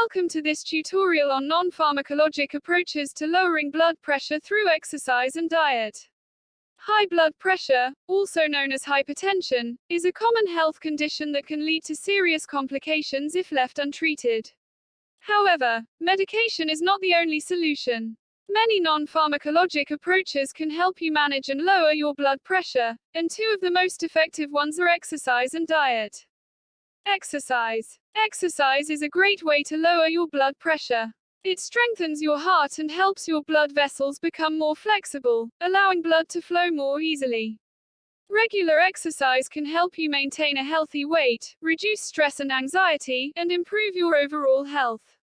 Welcome to this tutorial on non-pharmacologic approaches to lowering blood pressure through exercise and diet. High blood pressure, also known as hypertension, is a common health condition that can lead to serious complications if left untreated. However, medication is not the only solution. Many non-pharmacologic approaches can help you manage and lower your blood pressure, and two of the most effective ones are exercise and diet. Exercise. Exercise is a great way to lower your blood pressure. It strengthens your heart and helps your blood vessels become more flexible, allowing blood to flow more easily. Regular exercise can help you maintain a healthy weight, reduce stress and anxiety, and improve your overall health.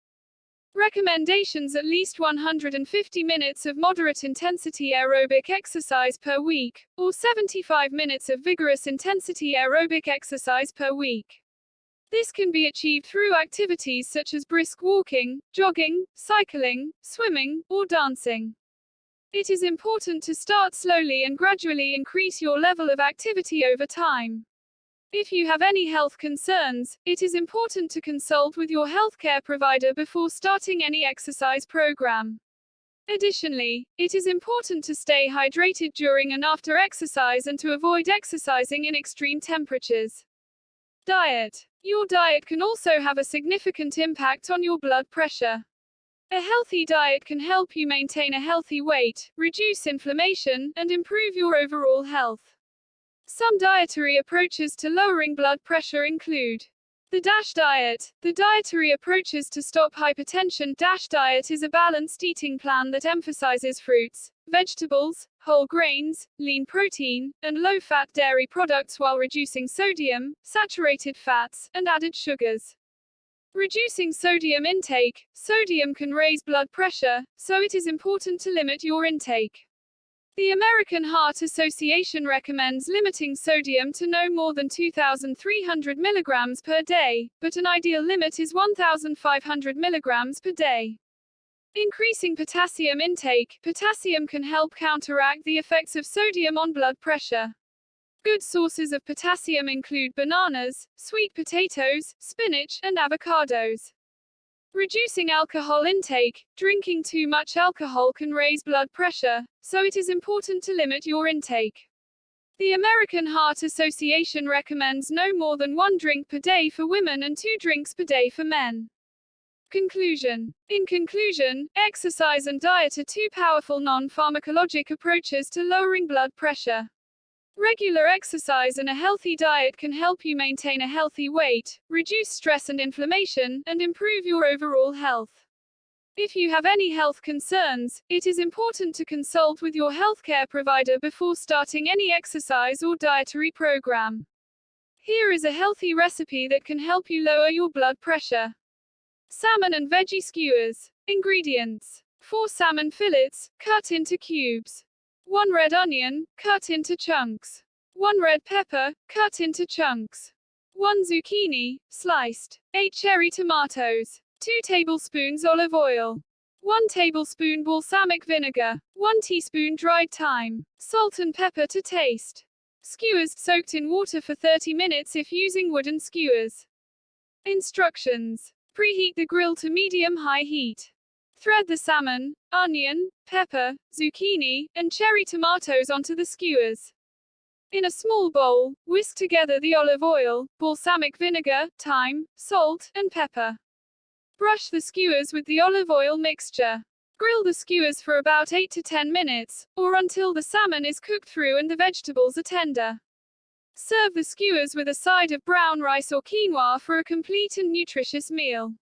Recommendations: at least 150 minutes of moderate intensity aerobic exercise per week, or 75 minutes of vigorous intensity aerobic exercise per week. This can be achieved through activities such as brisk walking, jogging, cycling, swimming, or dancing. It is important to start slowly and gradually increase your level of activity over time. If you have any health concerns, it is important to consult with your healthcare provider before starting any exercise program. Additionally, it is important to stay hydrated during and after exercise and to avoid exercising in extreme temperatures. Diet. Your diet can also have a significant impact on your blood pressure. A healthy diet can help you maintain a healthy weight, reduce inflammation, and improve your overall health. Some dietary approaches to lowering blood pressure include the DASH diet. The dietary approaches to stop hypertension. DASH diet is a balanced eating plan that emphasizes fruits, vegetables, whole grains, lean protein, and low-fat dairy products while reducing sodium, saturated fats, and added sugars. Reducing sodium intake. Sodium can raise blood pressure, so it is important to limit your intake. The American Heart Association recommends limiting sodium to no more than 2,300 milligrams per day, but an ideal limit is 1,500 milligrams per day. Increasing potassium intake. Potassium can help counteract the effects of sodium on blood pressure. Good sources of potassium include bananas, sweet potatoes, spinach, and avocados. Reducing alcohol intake. Drinking too much alcohol can raise blood pressure, so it is important to limit your intake. The American Heart Association recommends no more than 1 drink per day for women and 2 drinks per day for men. Conclusion. In conclusion, exercise and diet are two powerful non-pharmacologic approaches to lowering blood pressure. Regular exercise and a healthy diet can help you maintain a healthy weight, reduce stress and inflammation, and improve your overall health. If you have any health concerns, it is important to consult with your healthcare provider before starting any exercise or dietary program. Here is a healthy recipe that can help you lower your blood pressure. Salmon and veggie skewers. Ingredients: 4 salmon fillets, cut into cubes. 1 red onion, cut into chunks. 1 red pepper, cut into chunks. 1 zucchini, sliced. 8 cherry tomatoes. 2 tablespoons olive oil. 1 tablespoon balsamic vinegar. 1 teaspoon dried thyme. Salt and pepper to taste. Skewers soaked in water for 30 minutes if using wooden skewers. Instructions. Preheat the grill to medium-high heat. Thread the salmon, onion, pepper, zucchini, and cherry tomatoes onto the skewers. In a small bowl, whisk together the olive oil, balsamic vinegar, thyme, salt, and pepper. Brush the skewers with the olive oil mixture. Grill the skewers for about 8 to 10 minutes, or until the salmon is cooked through and the vegetables are tender. Serve the skewers with a side of brown rice or quinoa for a complete and nutritious meal.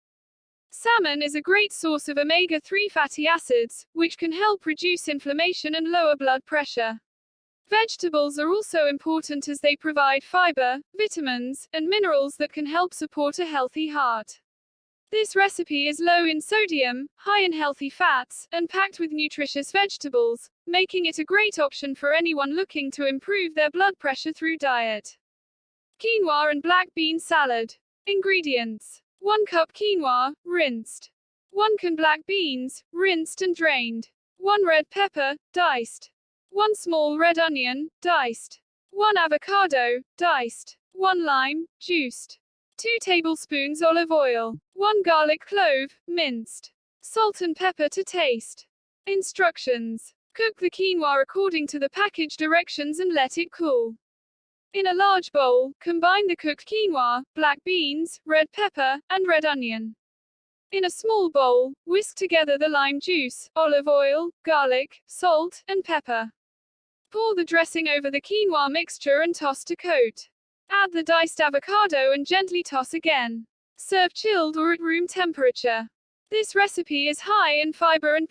Salmon is a great source of omega-3 fatty acids, which can help reduce inflammation and lower blood pressure. Vegetables are also important as they provide fiber, vitamins, and minerals that can help support a healthy heart. This recipe is low in sodium, high in healthy fats, and packed with nutritious vegetables, making it a great option for anyone looking to improve their blood pressure through diet. Quinoa and black bean salad. Ingredients: 1 cup quinoa, rinsed. 1 can black beans, rinsed and drained. 1 red pepper, diced. 1 small red onion, diced. 1 avocado, diced. 1 lime, juiced. 2 tablespoons olive oil, 1 garlic clove, minced. Salt and pepper to taste. Instructions. Cook the quinoa according to the package directions and let it cool. In a large bowl, combine the cooked quinoa, black beans, red pepper, and red onion. In a small bowl, whisk together the lime juice, olive oil, garlic, salt, and pepper. Pour the dressing over the quinoa mixture and toss to coat. Add the diced avocado and gently toss again. Serve chilled or at room temperature. This recipe is high in fiber and